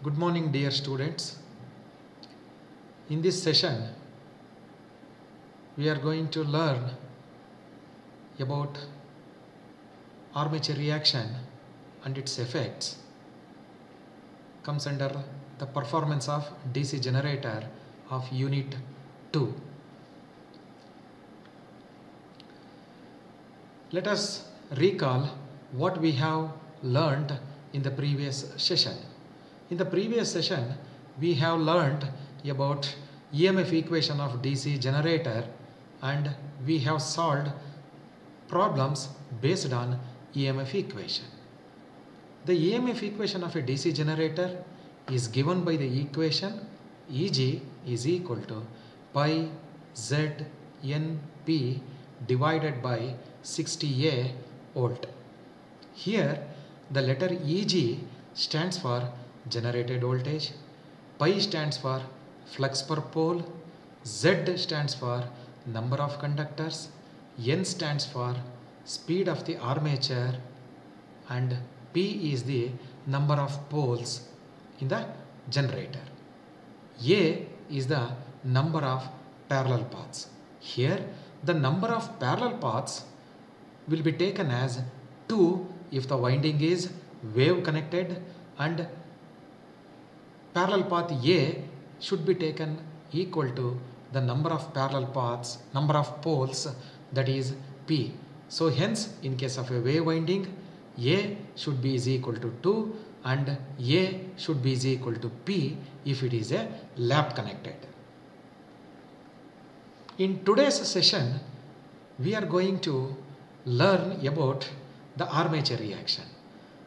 Good morning, dear students. In this session, we are going to learn about armature reaction and its effects. Comes under the performance of DC generator of Unit 2. Let us recall what we have learned in the previous session. In the previous session, we have learned about EMF equation of DC generator and we have solved problems based on EMF equation. The EMF equation of a DC generator is given by the equation Eg is equal to pi Z N P divided by 60A volt. Here the letter Eg stands for generated voltage, pi stands for flux per pole, Z stands for number of conductors, N stands for speed of the armature, and P is the number of poles in the generator. A is the number of parallel paths. Here the number of parallel paths will be taken as 2 if the winding is wave connected, and parallel path A should be taken equal to the number of parallel paths, number of poles, that is P. So hence in case of a wave winding, A should be is equal to 2 and A should be is equal to P if it is a lap connected. In today's session, we are going to learn about the armature reaction.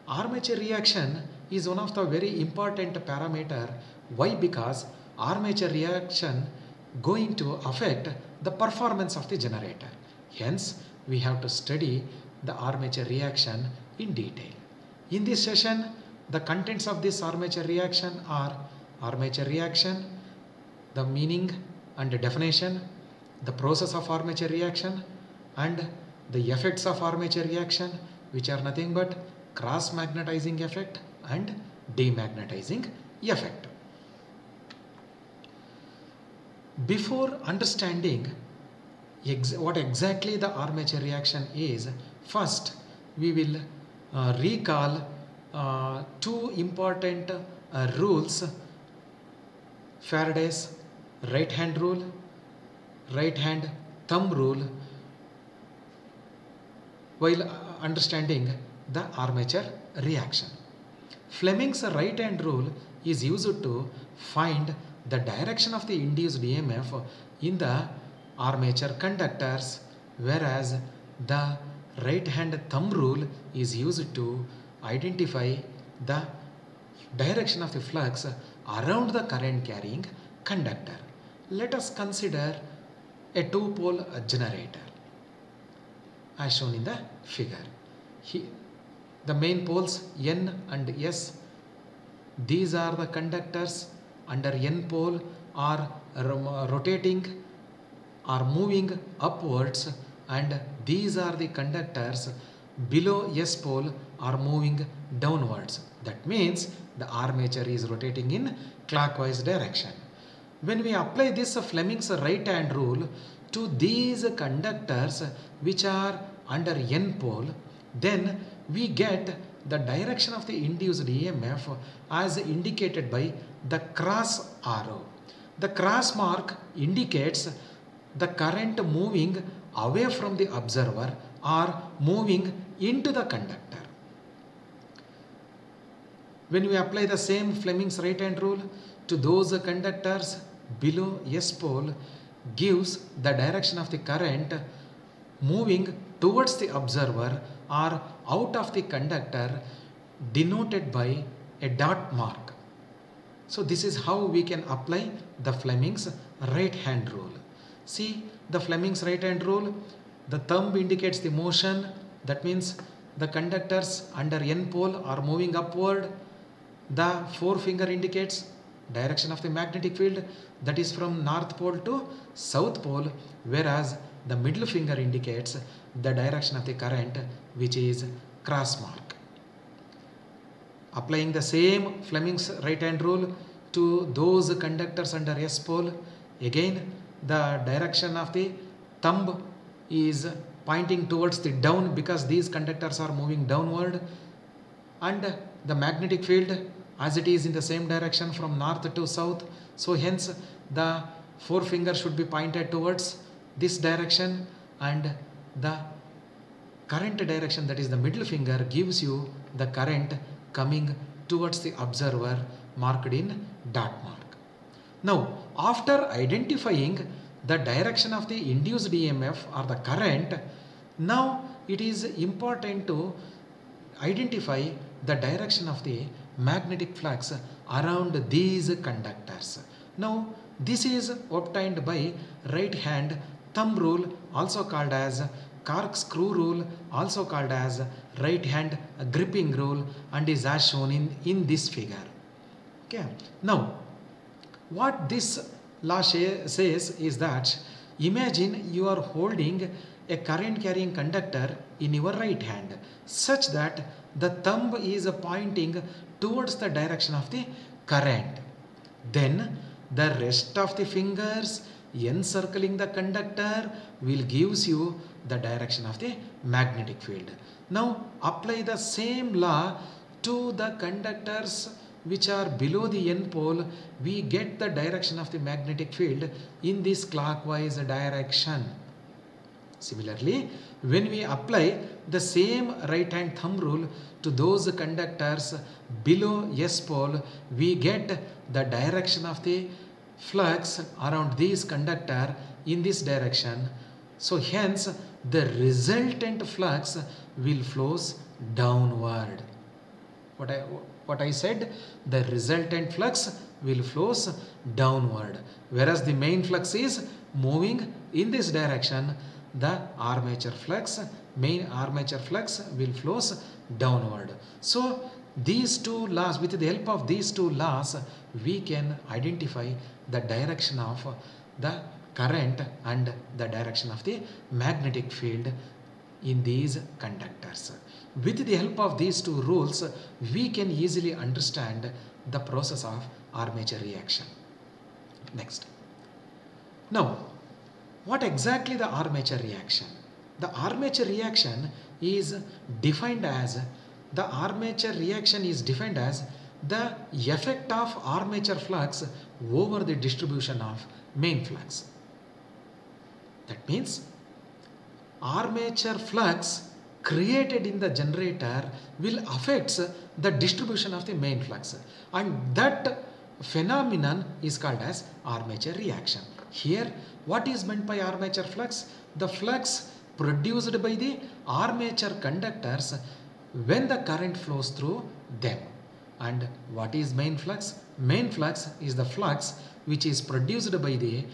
Armature reaction is one of the very important parameter. Why? Because armature reaction going to affect the performance of the generator. Hence, we have to study the armature reaction in detail. In this session, the contents of this armature reaction are armature reaction, the meaning and definition, the process of armature reaction, and the effects of armature reaction, which are nothing but cross magnetizing effect and demagnetizing effect. Before understanding what exactly the armature reaction is, first we will recall two important rules: Faraday's right hand rule, right hand thumb rule, while understanding the armature reaction. Fleming's right hand rule is used to find the direction of the induced EMF in the armature conductors, whereas the right hand thumb rule is used to identify the direction of the flux around the current carrying conductor. Let us consider a two-pole generator as shown in the figure. The main poles N and S, these are the conductors under N pole are rotating or moving upwards, and these are the conductors below S pole are moving downwards. That means the armature is rotating in clockwise direction. When we apply this Fleming's right hand rule to these conductors which are under N pole, then we get the direction of the induced EMF as indicated by the cross arrow. The cross mark indicates the current moving away from the observer or moving into the conductor. When we apply the same Fleming's right hand rule to those conductors below S pole, gives the direction of the current moving towards the observer or out of the conductor, denoted by a dot mark. So this is how we can apply the Fleming's right hand rule. See the Fleming's right hand rule, the thumb indicates the motion, that means the conductors under N pole are moving upward. The forefinger indicates direction of the magnetic field, that is from north pole to south pole, whereas the middle finger indicates the direction of the current, which is cross mark. applying the same Fleming's right hand rule to those conductors under S pole. Again, the direction of the thumb is pointing towards the down because these conductors are moving downward, and the magnetic field as it is in the same direction from north to south. So hence the forefinger should be pointed towards this direction, and the current direction, that is the middle finger, gives you the current coming towards the observer marked in dot mark. Now, after identifying the direction of the induced EMF or the current, now it is important to identify the direction of the magnetic flux around these conductors. Now, this is obtained by right hand thumb rule, also called as corkscrew rule, also called as right hand gripping rule, and is as shown in this figure. Okay. Now, what this law says is that imagine you are holding a current carrying conductor in your right hand such that the thumb is pointing towards the direction of the current. Then the rest of the fingers encircling the conductor will gives you the direction of the magnetic field. Now apply the same law to the conductors which are below the N pole. We get the direction of the magnetic field in this clockwise direction. Similarly, when we apply the same right hand thumb rule to those conductors below S pole, we get the direction of the flux around this conductor in this direction. So hence the resultant flux will flows downward. What I said, the resultant flux will flows downward, whereas the main flux is moving in this direction. The armature flux, main armature flux, will flows downward. So these two laws, with the help of these two laws, we can identify the direction of the current and the direction of the magnetic field in these conductors. With the help of these two rules, we can easily understand the process of armature reaction. Next. Now, what exactly the armature reaction? The armature reaction is defined as the effect of armature flux over the distribution of main flux. That means armature flux created in the generator will affect the distribution of the main flux, and that phenomenon is called as armature reaction. Here, what is meant by armature flux? The flux produced by the armature conductors when the current flows through them. And what is main flux? Main flux is the flux which is produced by the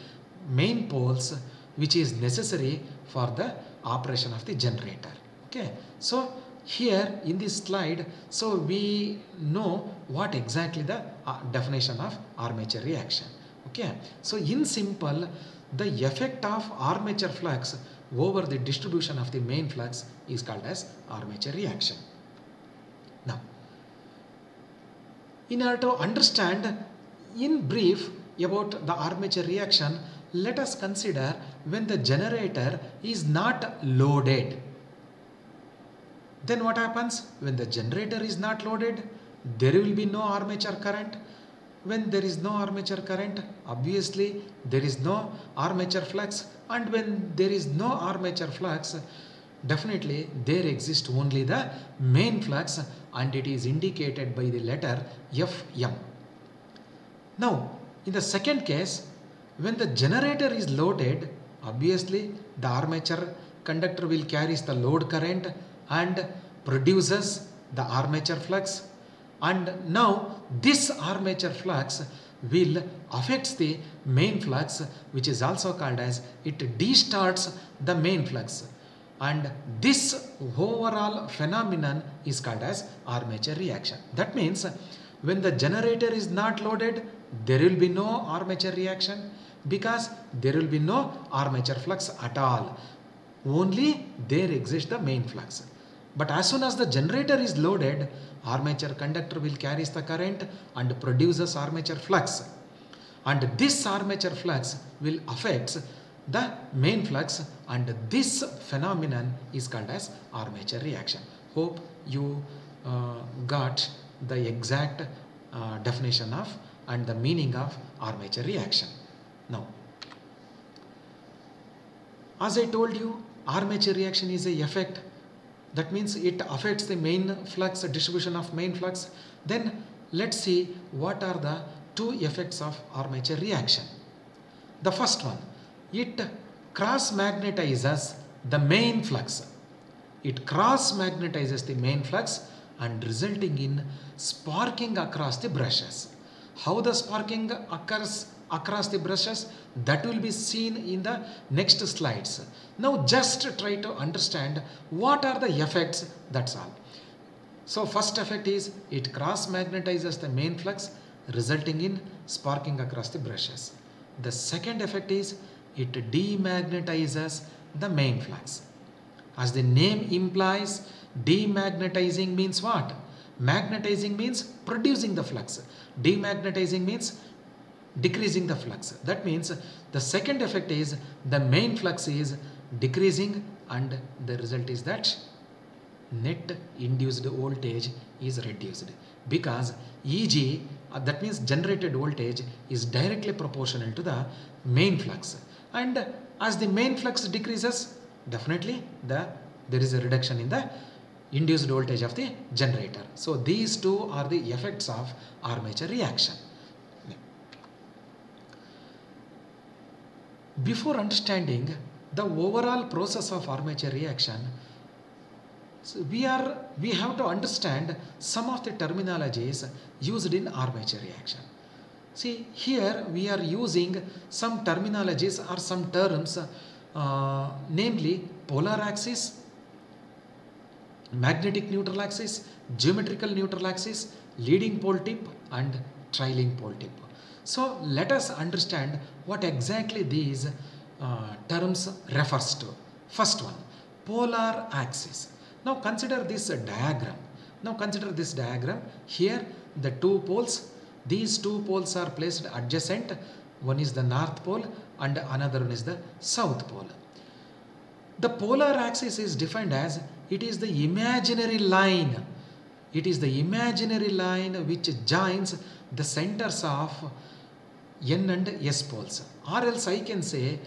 main poles, which is necessary for the operation of the generator. Okay. So here in this slide, so we know what exactly the definition of armature reaction. Okay. So in simple, the effect of armature flux over the distribution of the main flux is called as armature reaction. Now, in order to understand in brief about the armature reaction, let us consider when the generator is not loaded. Then what happens? When the generator is not loaded, there will be no armature current. When there is no armature current, obviously there is no armature flux, and when there is no armature flux, definitely there exists only the main flux, and it is indicated by the letter Fm. Now, in the second case, when the generator is loaded, obviously the armature conductor will carry the load current and produces the armature flux, and now this armature flux will affect the main flux, which is also called as, it distorts the main flux, and this overall phenomenon is called as armature reaction. That means when the generator is not loaded, there will be no armature reaction because there will be no armature flux at all. Only there exists the main flux. But as soon as the generator is loaded, armature conductor will carry the current and produces armature flux. And this armature flux will affect the main flux, and this phenomenon is called as armature reaction. Hope you got the exact definition of and the meaning of armature reaction. Now, as I told you, armature reaction is a effect. That means it affects the main flux, distribution of main flux. Then let's see what are the two effects of armature reaction. The first one, it cross magnetizes the main flux. It cross magnetizes the main flux and resulting in sparking across the brushes. How the sparking occurs across the brushes, that will be seen in the next slides. Now just try to understand what are the effects, that's all. So first effect is it cross magnetizes the main flux resulting in sparking across the brushes. The second effect is it demagnetizes the main flux. As the name implies, demagnetizing means what? Magnetizing means producing the flux. Demagnetizing means decreasing the flux. That means the second effect is the main flux is decreasing, and the result is that net induced voltage is reduced, because EG, that means generated voltage, is directly proportional to the main flux. And as the main flux decreases, definitely there is a reduction in the induced voltage of the generator. So these two are the effects of armature reaction. Before understanding the overall process of armature reaction, we have to understand some of the terminologies used in armature reaction. See, here we are using some terminologies or some terms, namely polar axis, magnetic neutral axis, geometrical neutral axis, leading pole tip and trailing pole tip. So let us understand what exactly these terms refers to. First one, polar axis. Now consider this diagram. Here the two poles, these two poles are placed adjacent. One is the north pole and another one is the south pole. The polar axis is defined as it is the imaginary line. It is the imaginary line which joins the centers of N and S poles. Or else I can say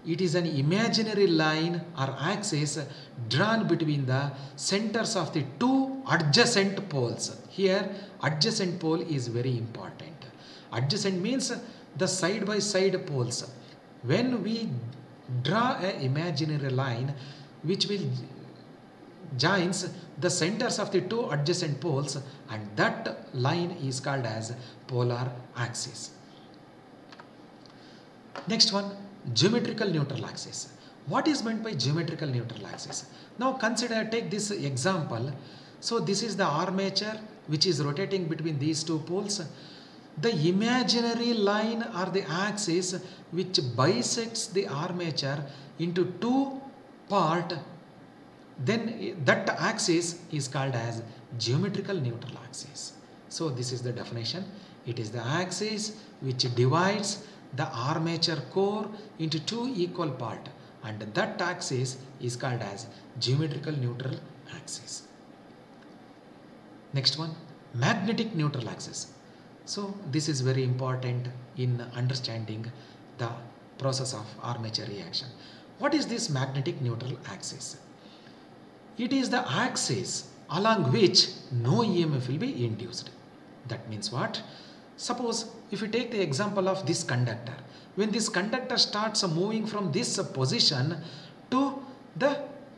it is an imaginary line or axis drawn between the centers of the two adjacent poles. Here adjacent pole is very important. Adjacent means the side by side poles. When we draw an imaginary line which will joins the centers of the two adjacent poles, and that line is called as polar axis. Next one, geometrical neutral axis. What is meant by geometrical neutral axis? Now take this example. So this is the armature which is rotating between these two poles. The imaginary line or the axis which bisects the armature into two parts, then that axis is called as geometrical neutral axis. So this is the definition. It is the axis which divides the armature core into two equal parts, and that axis is called as geometrical neutral axis. Next one, magnetic neutral axis. So this is very important in understanding the process of armature reaction. What is this magnetic neutral axis? It is the axis along which no EMF will be induced. That means what? Suppose if you take the example of this conductor, when this conductor starts moving from this position to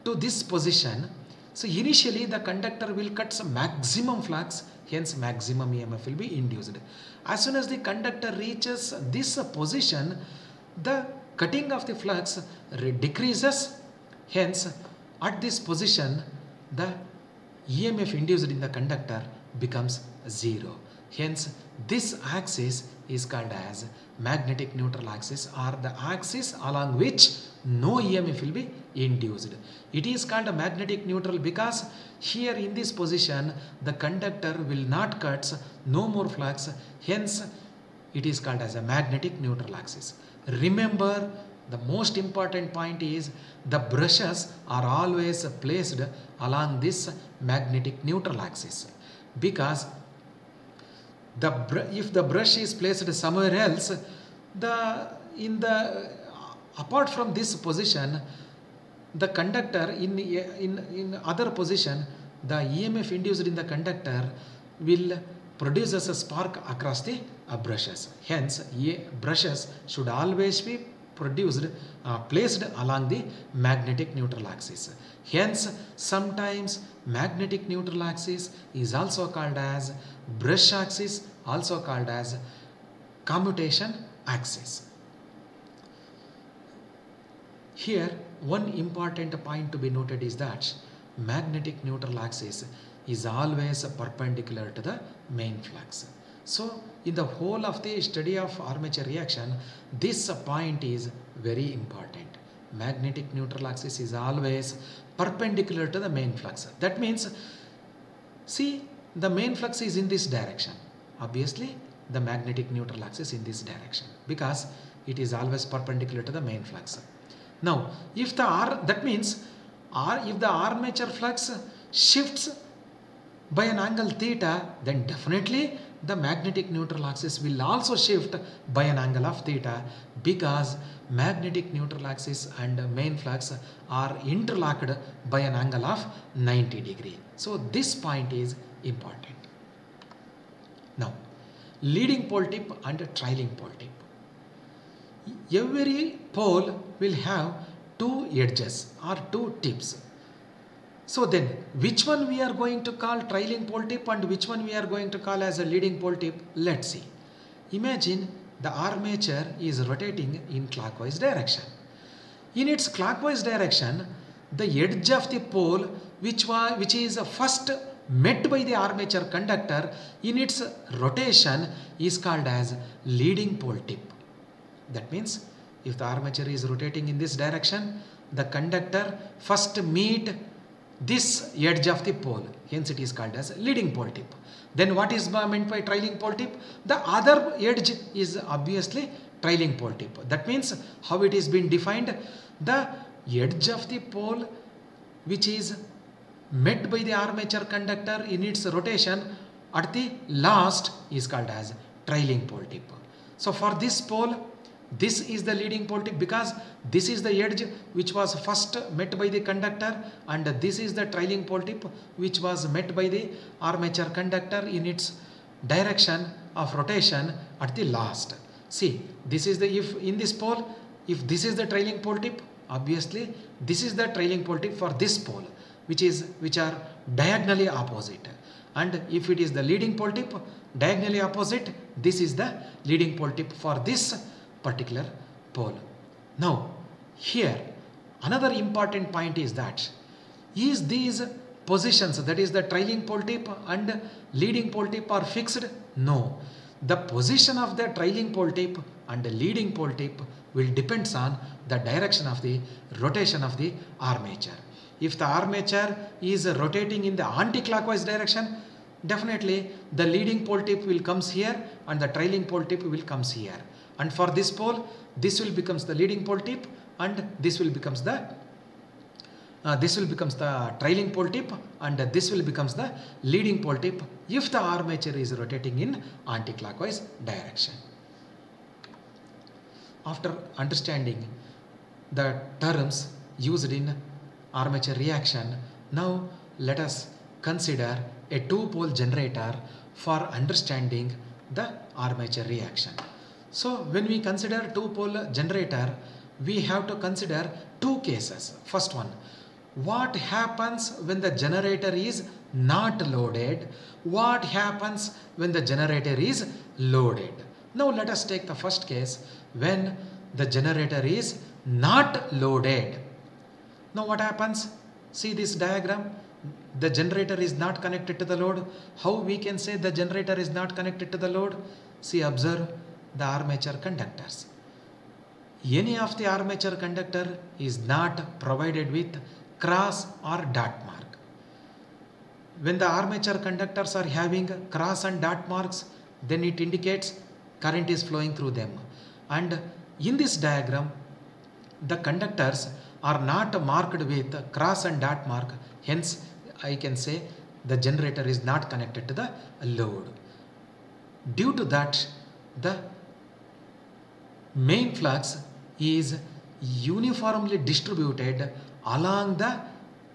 this position, so initially the conductor will cut some maximum flux, hence maximum EMF will be induced. As soon as the conductor reaches this position, the cutting of the flux decreases, hence at this position the EMF induced in the conductor becomes zero. Hence, this axis is called as magnetic neutral axis, or the axis along which no EMF will be induced. It is called a magnetic neutral because here in this position the conductor will not cut, no more flux. Hence, it is called as a magnetic neutral axis. Remember, the most important point is the brushes are always placed along this magnetic neutral axis, because if the brush is placed somewhere else, apart from this position, the conductor in other position, the EMF induced in the conductor will produce as a spark across the brushes. Hence, brushes should always be placed along the magnetic neutral axis. Hence, sometimes magnetic neutral axis is also called as brush axis, also called as commutation axis. Here, one important point to be noted is that magnetic neutral axis is always perpendicular to the main flux. So, in the whole of the study of armature reaction, this point is very important. Magnetic neutral axis is always perpendicular to the main flux. That means, see, the main flux is in this direction. Obviously, the magnetic neutral axis in this direction, because it is always perpendicular to the main flux. Now, if the if the armature flux shifts by an angle theta, then definitely the magnetic neutral axis will also shift by an angle of theta, because magnetic neutral axis and main flux are interlocked by an angle of 90 degree. So this point is important. Now, leading pole tip and trailing pole tip. Every pole will have two edges or two tips. So then, which one we are going to call trailing pole tip and which one we are going to call as a leading pole tip? Let's see. Imagine the armature is rotating in clockwise direction. In its clockwise direction, the edge of the pole which is first met by the armature conductor in its rotation is called as leading pole tip. That means, if the armature is rotating in this direction, the conductor first meet this edge of the pole. Hence, it is called as leading pole tip. Then what is meant by trailing pole tip? The other edge is obviously trailing pole tip. That means, how it is been defined? The edge of the pole which is met by the armature conductor in its rotation at the last is called as trailing pole tip. So for this pole, this is the leading pole tip, because this is the edge which was first met by the conductor, and this is the trailing pole tip which was met by the armature conductor in its direction of rotation at the last. See, this is the, if in this pole, if this is the trailing pole tip, obviously this is the trailing pole tip for this pole, which are diagonally opposite. And if it is the leading pole tip, diagonally opposite, this is the leading pole tip for this particular pole. Now, here another important point is that is these positions, that is the trailing pole tip and leading pole tip, are fixed? No. The position of the trailing pole tip and the leading pole tip will depends on the direction of the rotation of the armature. If the armature is rotating in the anti-clockwise direction, definitely the leading pole tip will comes here and the trailing pole tip will comes here. And for this pole, this will becomes the leading pole tip and this will becomes the trailing pole tip, and this will becomes the leading pole tip if the armature is rotating in anti-clockwise direction. After understanding the terms used in armature reaction, now let us consider a two-pole generator for understanding the armature reaction. So when we consider two-pole generator, we have to consider two cases. First one, what happens when the generator is not loaded? What happens when the generator is loaded? Now let us take the first case, when the generator is not loaded. Now what happens? See this diagram. the generator is not connected to the load? How we can say the generator is not connected to the load? See, observe the armature conductors. Any of the armature conductor is not provided with cross or dot mark. When the armature conductors are having cross and dot marks, then it indicates current is flowing through them. And in this diagram, the conductors are not marked with cross and dot mark. Hence, I can say the generator is not connected to the load. Due to that, the main flux is uniformly distributed along the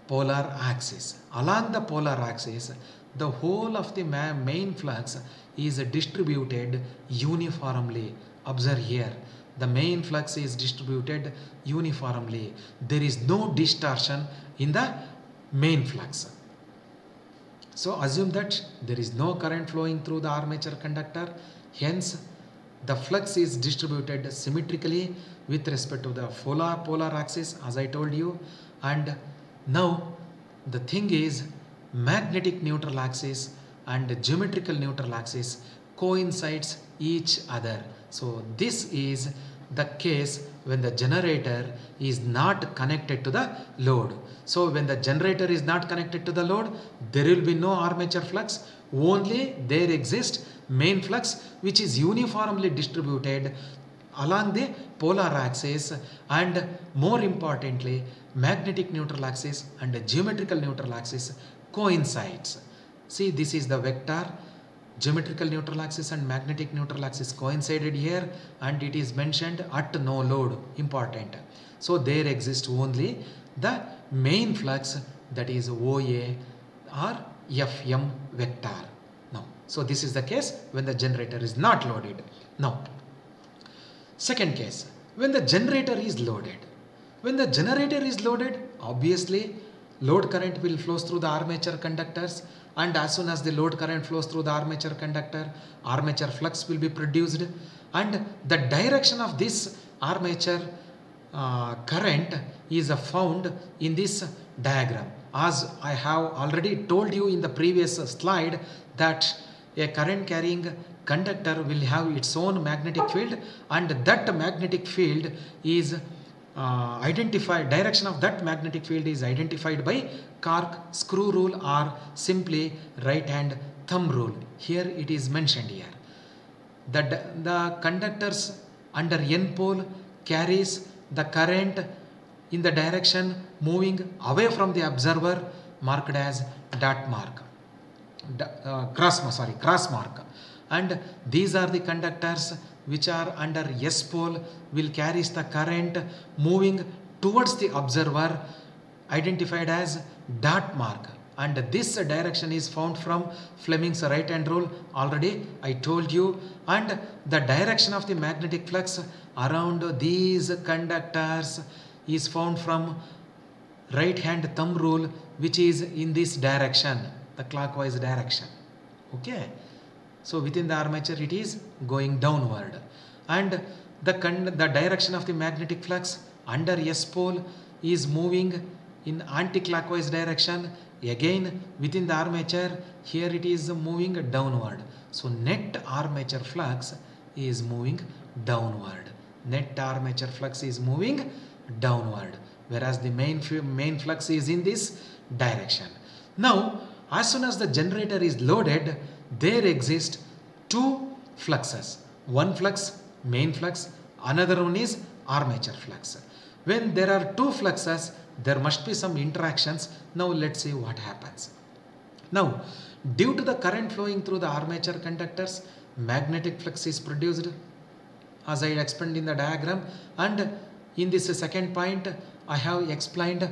polar axis. Along the polar axis, the whole of the main flux is distributed uniformly. Observe here, the main flux is distributed uniformly. There is no distortion in the main flux. So assume that there is no current flowing through the armature conductor. Hence, the flux is distributed symmetrically with respect to the polar axis, as I told you. And now the thing is, magnetic neutral axis and geometrical neutral axis coincides each other. So this is the case when the generator is not connected to the load. So when the generator is not connected to the load, there will be no armature flux. Only there exists main flux, which is uniformly distributed along the polar axis, and more importantly, magnetic neutral axis and geometrical neutral axis coincides. See, this is the vector. Geometrical neutral axis and magnetic neutral axis coincided here, and it is mentioned at no load. Important. So there exists only the main flux, that is OA or FM vector. Now, so this is the case when the generator is not loaded. Now, second case, when the generator is loaded. When the generator is loaded, obviously load current will flow through the armature conductors, and as soon as the load current flows through the armature conductor, armature flux will be produced, and the direction of this armature current is found in this diagram. As I have already told you in the previous slide, that a current carrying conductor will have its own magnetic field, and that magnetic field is direction of that magnetic field is identified by Cork screw rule or simply right hand thumb rule. Here it is mentioned here. The conductors under N pole carries the current in the direction moving away from the observer, marked as dot mark, cross mark. And these are the conductors which are under S pole, will carries the current moving towards the observer, identified as dot mark. And this direction is found from Fleming's right hand rule, already I told you. And the direction of the magnetic flux around these conductors is found from right hand thumb rule, which is in this direction, the clockwise direction. Okay. So within the armature it is going downward, and the direction of the magnetic flux under S pole is moving in anti-clockwise direction. Again within the armature, here it is moving downward. So net armature flux is moving downward. Net armature flux is moving downward, whereas the main flux is in this direction. Now, as soon as the generator is loaded, there exist two fluxes. One flux, main flux, another one is armature flux. When there are two fluxes, there must be some interactions. Now let's see what happens. Now, due to the current flowing through the armature conductors, magnetic flux is produced, as I explained in the diagram. And in this second point, I have explained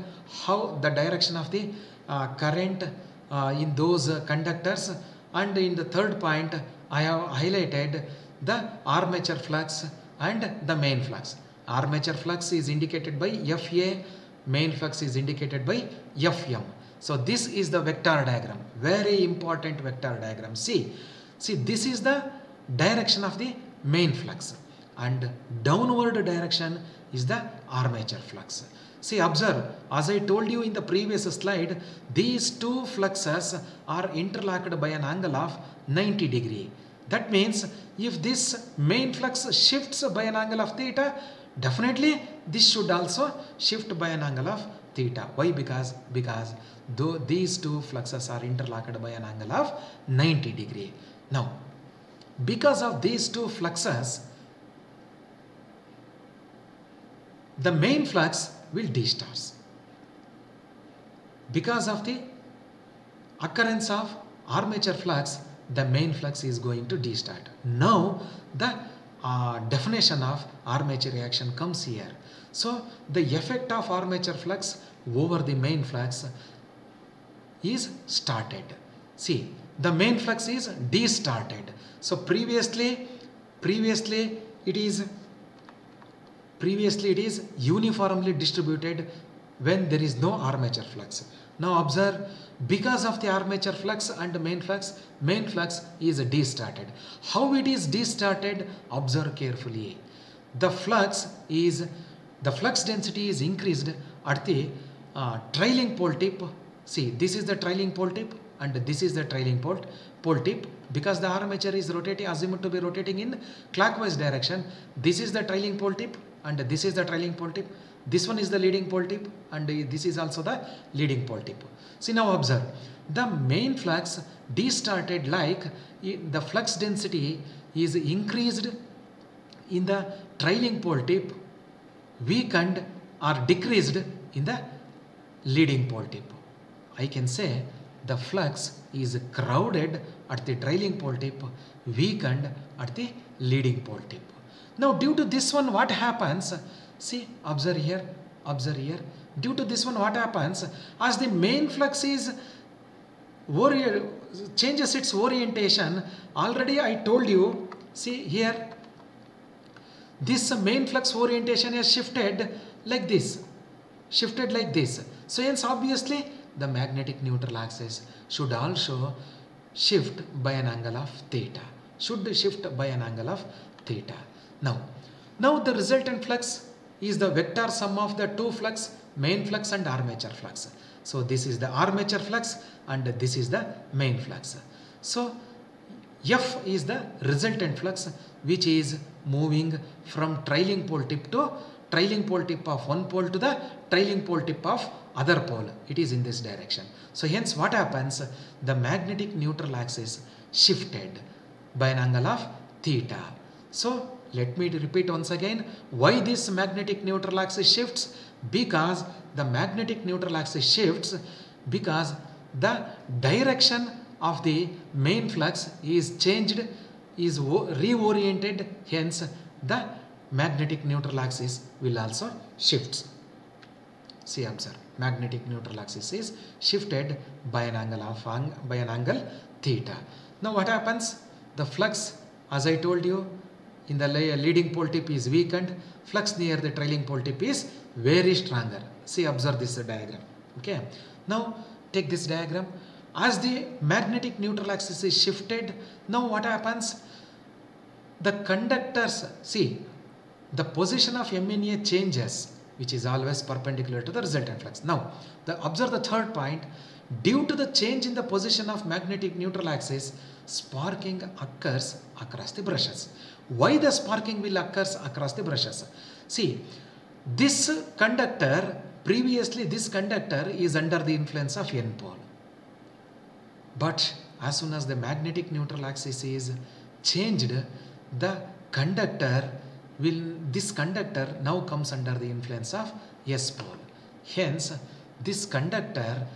how the direction of the current in those conductors. And in the third point, I have highlighted the armature flux and the main flux. Armature flux is indicated by FA, main flux is indicated by FM. So this is the vector diagram, very important vector diagram. See, this is the direction of the main flux, and downward direction is the armature flux. See, observe, as I told you in the previous slide, these two fluxes are interlocked by an angle of 90 degree. That means if this main flux shifts by an angle of theta, definitely this should also shift by an angle of theta. Why? Because though these two fluxes are interlocked by an angle of 90 degree. Now, because of these two fluxes, the main flux will distort. Because of the occurrence of armature flux, the main flux is going to distort. Now the definition of armature reaction comes here. So the effect of armature flux over the main flux is started. See, the main flux is distorted. So previously it is uniformly distributed when there is no armature flux. Now observe, because of the armature flux and main flux is distorted. How it is distorted? Observe carefully. The flux density is increased at the trailing pole tip. See, this is the trailing pole tip and this is the trailing pole tip. Because the armature is rotating, assumed to be rotating in clockwise direction, this is the trailing pole tip and this is the trailing pole tip. This one is the leading pole tip and this is also the leading pole tip. See, now observe, the main flux distorted, like the flux density is increased in the trailing pole tip, weakened or decreased in the leading pole tip. I can say the flux is crowded at the trailing pole tip, weakened at the leading pole tip. Now due to this one, what happens? See, observe here. Due to this one, what happens? As the main flux is changes its orientation, already I told you, see here, this main flux orientation is shifted like this. So hence obviously the magnetic neutral axis should also shift by an angle of theta. Now the resultant flux is the vector sum of the two flux, main flux and armature flux. So this is the armature flux and this is the main flux. So F is the resultant flux, which is moving from trailing pole tip to trailing pole tip of one pole to the trailing pole tip of other pole. It is in this direction. So hence what happens? The magnetic neutral axis shifted by an angle of theta. So let me repeat once again, why this magnetic neutral axis shifts? Because the magnetic neutral axis shifts because the direction of the main flux is changed, is reoriented, hence the magnetic neutral axis will also shift. See, observe, magnetic neutral axis is shifted by an angle theta. Now what happens? The flux, as I told you, in the leading pole tip is weakened, flux near the trailing pole tip is very stronger. See, observe this diagram. Okay. Now take this diagram. As the magnetic neutral axis is shifted, now what happens? The conductors, see, the position of MNA changes, which is always perpendicular to the resultant flux. Now, observe the third point. Due to the change in the position of magnetic neutral axis, sparking occurs across the brushes. Why the sparking will occurs across the brushes? See, this conductor, previously this conductor is under the influence of N pole. But as soon as the magnetic neutral axis is changed, this conductor now comes under the influence of S pole. Hence, this conductor,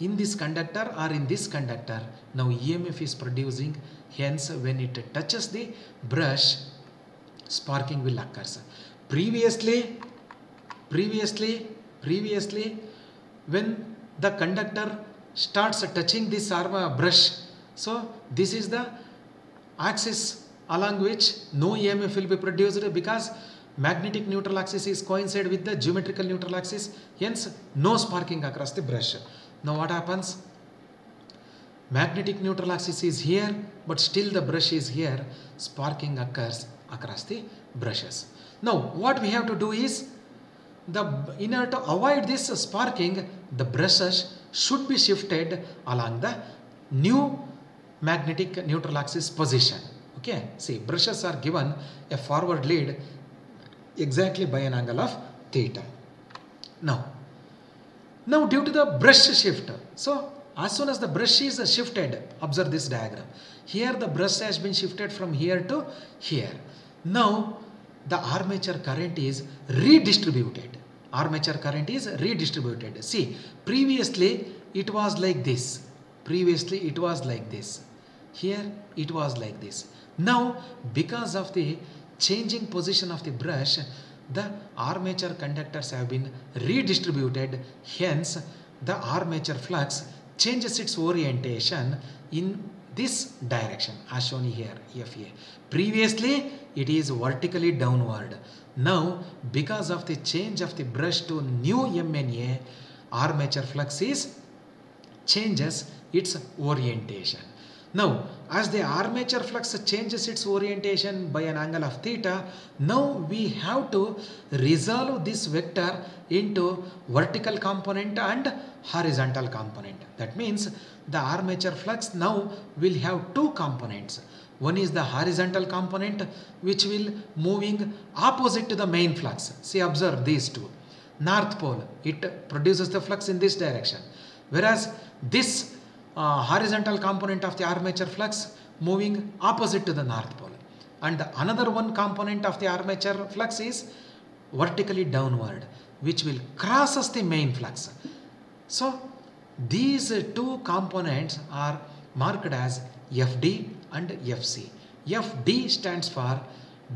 in this conductor or in this conductor, now EMF is producing. Hence, when it touches the brush, sparking will occur. Previously, when the conductor starts touching this brush, so this is the axis along which no EMF will be produced because magnetic neutral axis is coincide with the geometrical neutral axis, hence no sparking across the brush. Now what happens? Magnetic neutral axis is here, but still the brush is here, sparking occurs across the brushes. Now what we have to do is, in order to avoid this sparking, the brushes should be shifted along the new magnetic neutral axis position. Okay, see, brushes are given a forward lead exactly by an angle of theta. Now due to the brush shift, so as soon as the brush is shifted, observe this diagram. Here the brush has been shifted from here to here. Now the armature current is redistributed. Armature current is redistributed. See, previously it was like this. Previously it was like this. Here it was like this. Now because of the changing position of the brush, the armature conductors have been redistributed. Hence the armature flux changes its orientation in this direction as shown here, FA. Previously it is vertically downward. Now because of the change of the brush to new MNA, armature flux changes its orientation. Now as the armature flux changes its orientation by an angle of theta, now we have to resolve this vector into vertical component and horizontal component. That means the armature flux now will have two components. One is the horizontal component which will moving opposite to the main flux. See, observe these two. North pole, it produces the flux in this direction, whereas this horizontal component of the armature flux moving opposite to the north pole, and another one component of the armature flux is vertically downward, which will crosses the main flux. So these two components are marked as FD and FC. FD stands for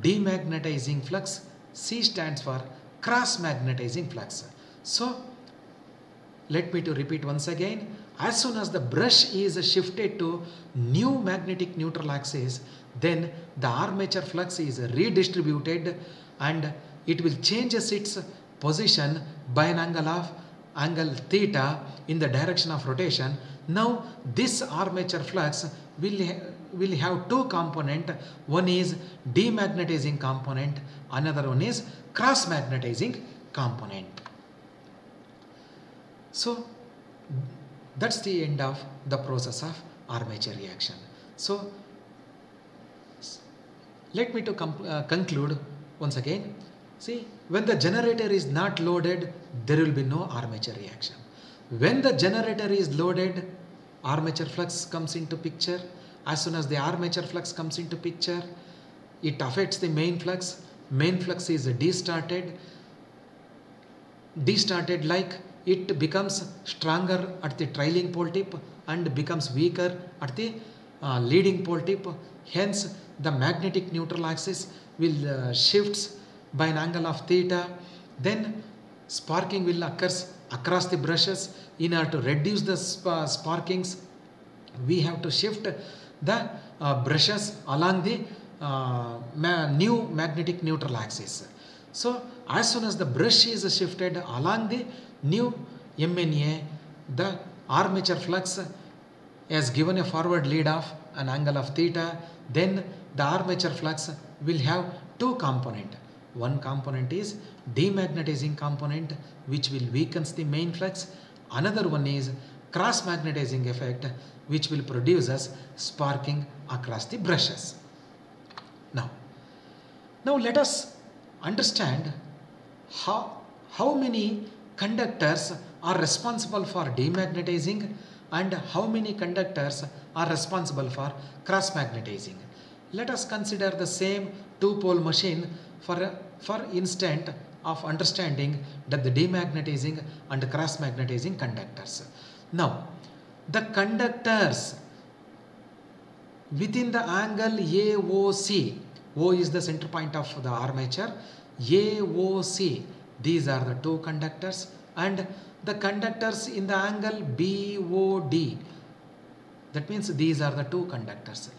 demagnetizing flux, C stands for cross magnetizing flux. So let me to repeat once again. As soon as the brush is shifted to new magnetic neutral axis, then the armature flux is redistributed and it will change its position by an angle theta in the direction of rotation. Now this armature flux will have two components. One is demagnetizing component, another one is cross magnetizing component. So that's the end of the process of armature reaction. So let me to conclude once again. See, when the generator is not loaded, there will be no armature reaction. When the generator is loaded, armature flux comes into picture. As soon as the armature flux comes into picture, it affects the main flux. Main flux is distorted like it becomes stronger at the trailing pole tip and becomes weaker at the leading pole tip. Hence the magnetic neutral axis will shifts by an angle of theta. Then sparking will occurs across the brushes. In order to reduce the sparkings, we have to shift the brushes along the new magnetic neutral axis. So as soon as the brush is shifted along the new MNA, the armature flux has given a forward lead of an angle of theta. Then the armature flux will have two components. One component is demagnetizing component, which will weakens the main flux. Another one is cross magnetizing effect, which will produce us sparking across the brushes. Now let us understand how many conductors are responsible for demagnetizing and how many conductors are responsible for cross magnetizing. Let us consider the same two-pole machine for instant of understanding that the demagnetizing and cross magnetizing conductors. Now the conductors within the angle AOC, O is the center point of the armature, AOC, these are the two conductors, and the conductors in the angle BOD, that means these are the two conductors.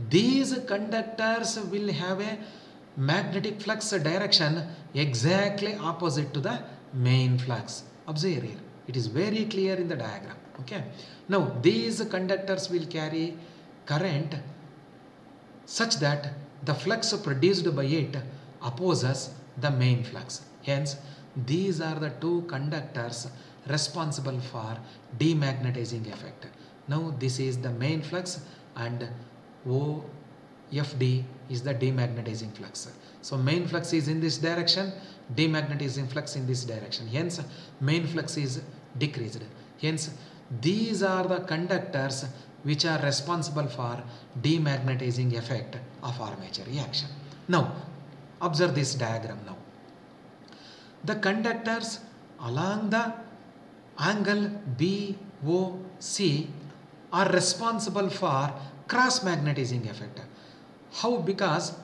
These conductors will have a magnetic flux direction exactly opposite to the main flux. Observe here, it is very clear in the diagram. Okay. Now these conductors will carry current such that the flux produced by it opposes the main flux. Hence these are the two conductors responsible for demagnetizing effect. Now this is the main flux and OFD is the demagnetizing flux. So main flux is in this direction, demagnetizing flux in this direction. Hence main flux is decreased. Hence these are the conductors which are responsible for demagnetizing effect of armature reaction. Now observe this diagram now. The conductors along the angle BOC are responsible for cross magnetizing effect. How? Because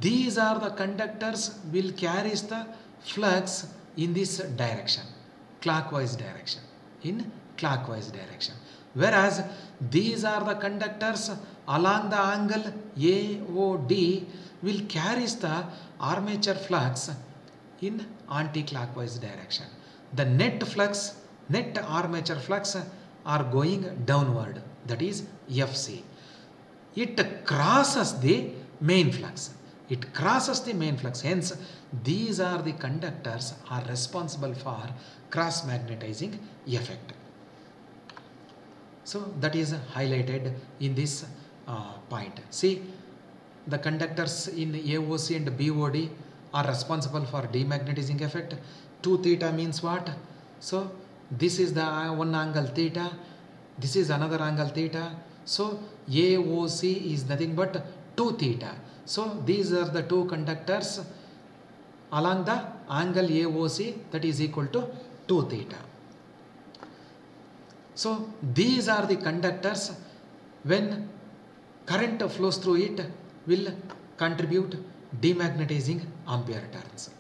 these are the conductors will carries the flux in this direction, clockwise direction, in clockwise direction. Whereas these are the conductors along the angle AOD will carries the armature flux in anti-clockwise direction. The net flux, net armature flux are going downward, that is FC. It crosses the main flux. It crosses the main flux. Hence, these are the conductors are responsible for cross magnetizing effect. So that is highlighted in this point. See, the conductors in AOC and BOD are responsible for demagnetizing effect. 2 theta means what? So this is the one angle theta, this is another angle theta. So AOC is nothing but 2 theta. So these are the two conductors along the angle AOC, that is equal to 2 theta. So these are the conductors, when current flows through it will contribute demagnetizing ampere turns.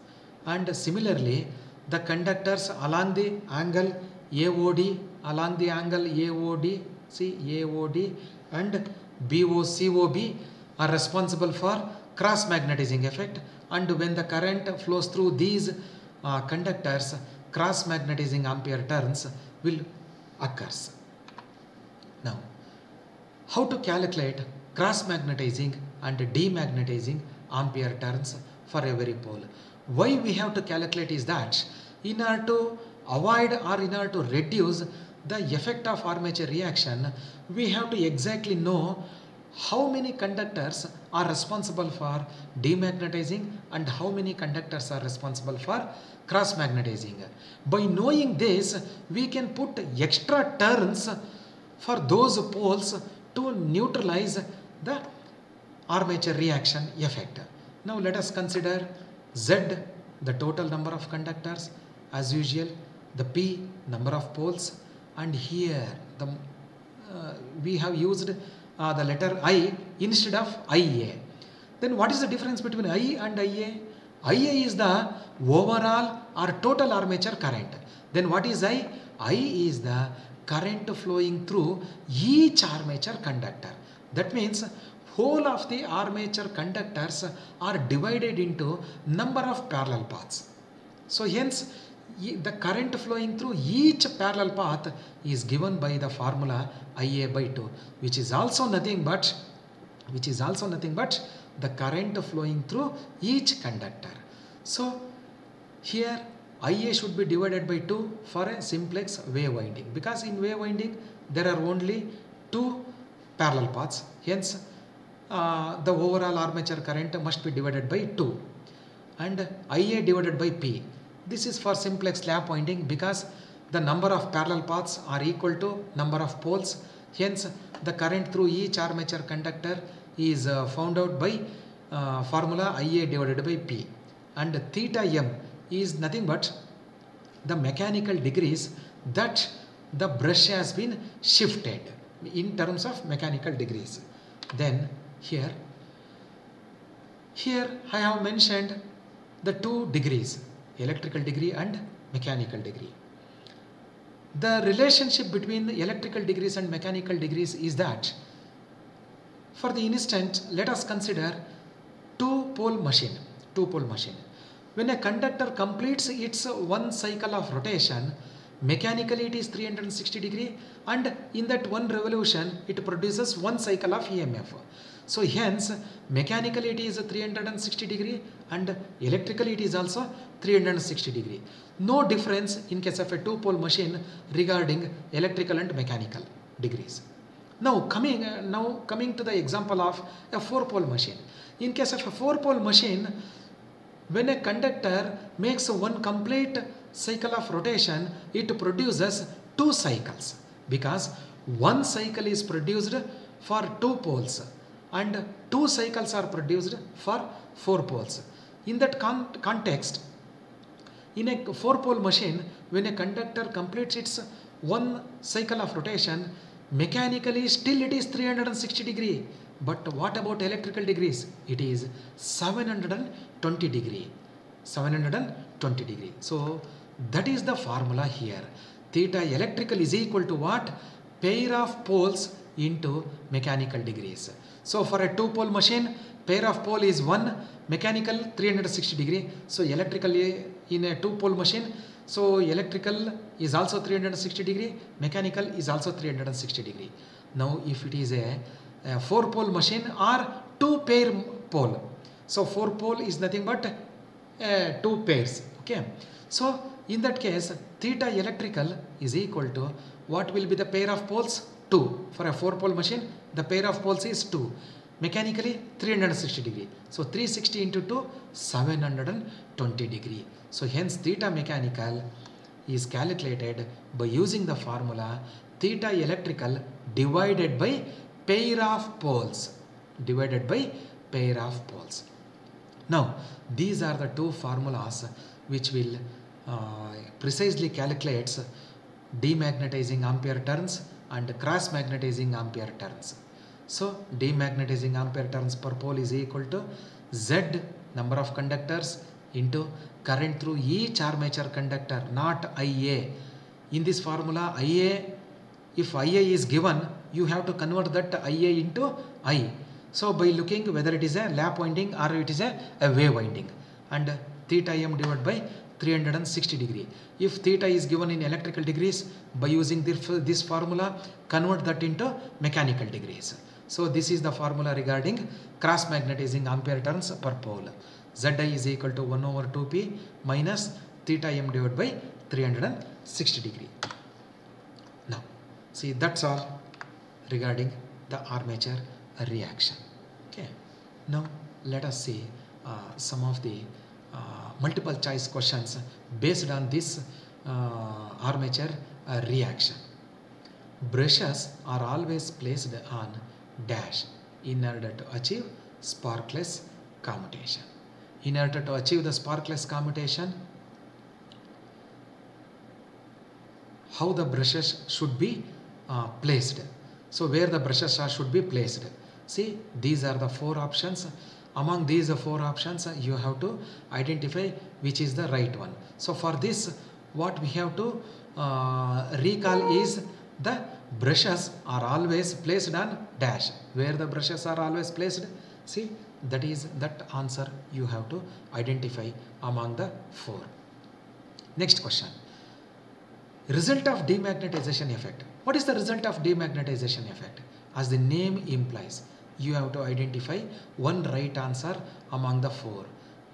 And similarly the conductors along the angle AOD, along the angle AOD, see AOD and BOCOB are responsible for cross magnetizing effect, and when the current flows through these conductors, cross magnetizing ampere turns will occurs. Now, how to calculate cross magnetizing and demagnetizing ampere turns for every pole? Why we have to calculate is that in order to avoid or in order to reduce the effect of armature reaction, we have to exactly know how many conductors are responsible for demagnetizing and how many conductors are responsible for cross magnetizing. By knowing this, we can put extra turns for those poles to neutralize the armature reaction effect. Now let us consider Z, the total number of conductors, as usual, the P, number of poles, and here the we have used the letter I instead of IA. Then what is the difference between I and IA? IA is the overall or total armature current. Then what is I? I is the current flowing through each armature conductor. That means whole of the armature conductors are divided into number of parallel paths. So hence the current flowing through each parallel path is given by the formula IA by 2, which is also nothing but the current flowing through each conductor. So here IA should be divided by 2 for a simplex wave winding, because in wave winding there are only 2 parallel paths. Hence the overall armature current must be divided by 2, and IA divided by P. This is for simplex lap winding, because the number of parallel paths are equal to number of poles. Hence the current through each armature conductor is found out by formula IA divided by P, and theta m is nothing but the mechanical degrees that the brush has been shifted in terms of mechanical degrees. Then here I have mentioned the 2 degrees, electrical degree and mechanical degree. The relationship between the electrical degrees and mechanical degrees is that, for the instant, let us consider two-pole machine. When a conductor completes its one cycle of rotation, mechanically it is 360 degree, and in that one revolution it produces one cycle of EMF. So hence mechanically it is 360 degree and electrically it is also 360 degree. No difference in case of a two-pole machine regarding electrical and mechanical degrees. Now coming to the example of a four-pole machine. In case of a four-pole machine, when a conductor makes one complete cycle of rotation, it produces two cycles, because one cycle is produced for two poles and two cycles are produced for four poles. In that context, in a four-pole machine, when a conductor completes its one cycle of rotation, mechanically still it is 360 degree. But what about electrical degrees? It is 720 degree. 720 degree. So that is the formula here. Theta electrical is equal to what? Pair of poles into mechanical degrees. So for a two-pole machine, pair of pole is 1, mechanical 360 degree. So electrically in a two-pole machine, so electrical is also 360 degree, mechanical is also 360 degree. Now if it is a four-pole machine or two-pair pole, so four-pole is nothing but two pairs. Okay. So in that case, theta electrical is equal to what will be the pair of poles? 2. For a four-pole machine, the pair of poles is 2. Mechanically 360 degree. So 360 into 2, 720 degree. So hence theta mechanical is calculated by using the formula theta electrical divided by pair of poles. Divided by pair of poles. Now these are the two formulas which will precisely calculates demagnetizing ampere turns and cross magnetizing ampere turns. So demagnetizing ampere turns per pole is equal to Z number of conductors into current through each armature conductor, not IA. In this formula, IA, if IA is given, you have to convert that IA into I. So by looking whether it is a lap winding or it is a wave winding, and theta m divided by 360 degree. If theta is given in electrical degrees, by using this formula, convert that into mechanical degrees. So this is the formula regarding cross magnetizing ampere turns per pole. Zi is equal to 1 over 2p minus theta m divided by 360 degree. Now see, that's all regarding the armature reaction. Okay. Now let us see some of the multiple choice questions based on this armature reaction. Brushes are always placed on dash in order to achieve sparkless commutation. In order to achieve the sparkless commutation, how the brushes should be placed. So where the brushes should be placed. See, these are the four options. Among these four options, you have to identify which is the right one. So for this, what we have to recall is the brushes are always placed on dash. Where the brushes are always placed, see, that answer you have to identify among the four. Next question. Result of demagnetization effect. What is the result of demagnetization effect? As the name implies, you have to identify one right answer among the four.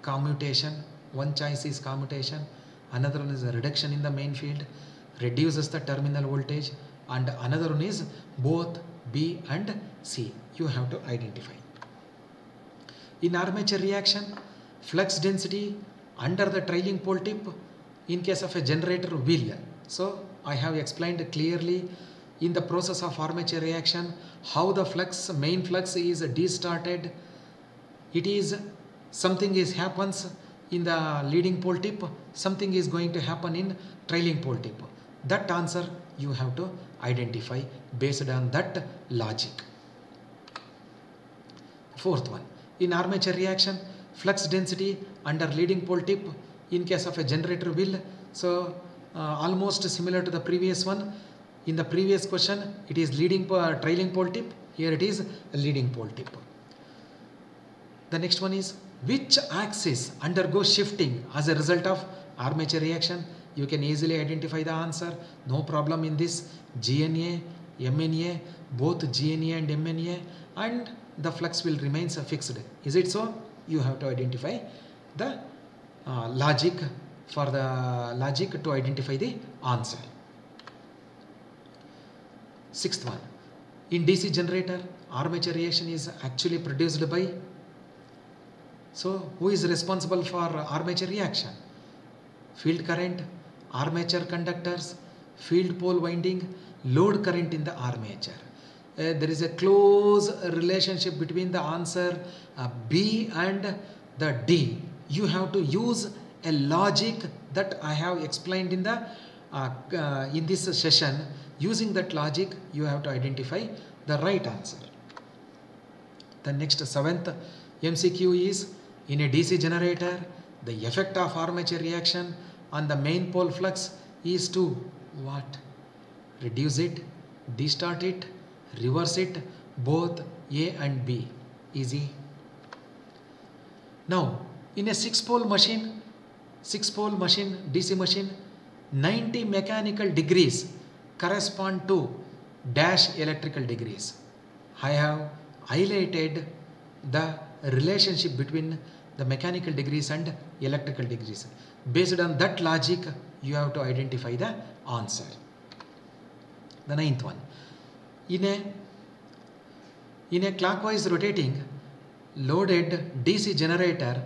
Commutation, one choice is commutation, another one is a reduction in the main field, reduces the terminal voltage, and another one is both B and C. You have to identify. In armature reaction, flux density under the trailing pole tip in case of a generator will. So I have explained clearly in the process of armature reaction how the flux, main flux is distorted. It is something happens in the leading pole tip, something is going to happen in trailing pole tip. That answer you have to identify based on that logic. Fourth one, in armature reaction, flux density under leading pole tip in case of a generator will. So almost similar to the previous one. In the previous question, it is trailing pole tip. Here it is a leading pole tip. The next one is, which axis undergoes shifting as a result of armature reaction? You can easily identify the answer. No problem in this. GNA, MNA, both GNA and MNA, and the flux will remain fixed. Is it so? You have to identify the logic for the logic to identify the answer. Sixth one, in DC generator, armature reaction is actually produced by, so who is responsible for armature reaction? Field current, armature conductors, field pole winding, load current in the armature. There is a close relationship between the answer B and the D. You have to use a logic that I have explained in the in this session. Using that logic, you have to identify the right answer. The next seventh MCQ is, in a DC generator, the effect of armature reaction on the main pole flux is to what? Reduce it, distort it, reverse it, both A and B. Easy. Now, in a 6-pole machine, DC machine, 90 mechanical degrees correspond to dash electrical degrees. I have highlighted the relationship between the mechanical degrees and electrical degrees. Based on that logic, you have to identify the answer. The ninth one, in a clockwise rotating loaded DC generator,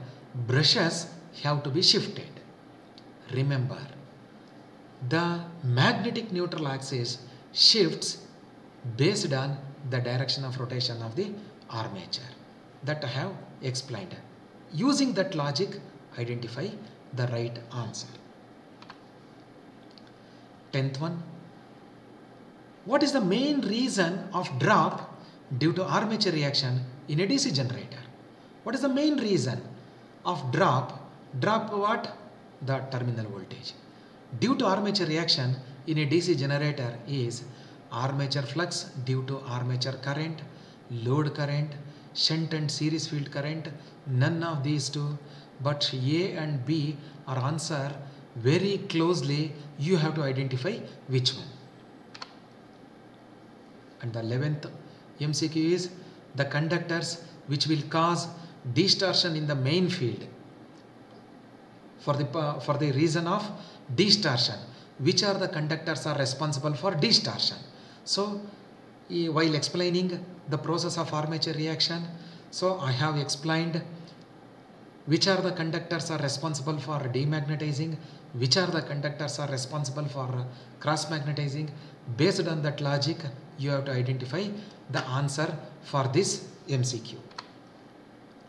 brushes have to be shifted. Remember, the magnetic neutral axis shifts based on the direction of rotation of the armature. That I have explained. Using that logic, identify the right answer. 10th one, what is the main reason of drop due to armature reaction in a DC generator? What is the main reason of drop? Drop what? The terminal voltage. Due to armature reaction in a DC generator is armature flux due to armature current, load current, shunt and series field current. None of these two, but A and B are answer very closely. You have to identify which one. And the 11th MCQ is, the conductors which will cause distortion in the main field. For the reason of distortion, which are the conductors are responsible for distortion? So while explaining the process of armature reaction, so I have explained which are the conductors are responsible for demagnetizing, which are the conductors are responsible for cross magnetizing. Based on that logic, you have to identify the answer for this MCQ.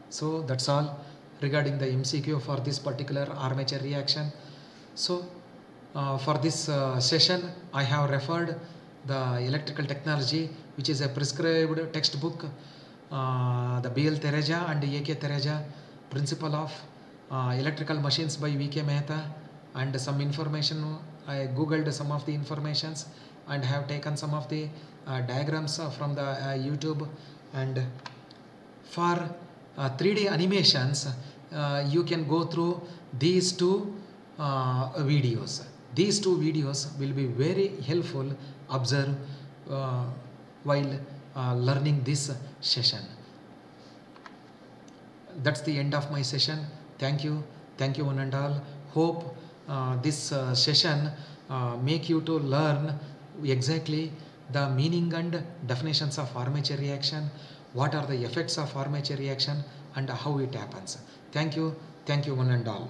So that's all regarding the MCQ for this particular armature reaction. So for this session, I have referred the electrical technology, which is a prescribed textbook, the B.L. Tereja and A.K. Tereja, Principle of Electrical Machines by V.K. Mehta, and some information. I googled some of the informations and have taken some of the diagrams from the YouTube. And for 3D animations, you can go through these two videos. These two videos will be very helpful. Observe while learning this session. That's the end of my session. Thank you one and all. Hope this session make you to learn exactly the meaning and definitions of armature reaction, what are the effects of armature reaction, and how it happens. Thank you one and all.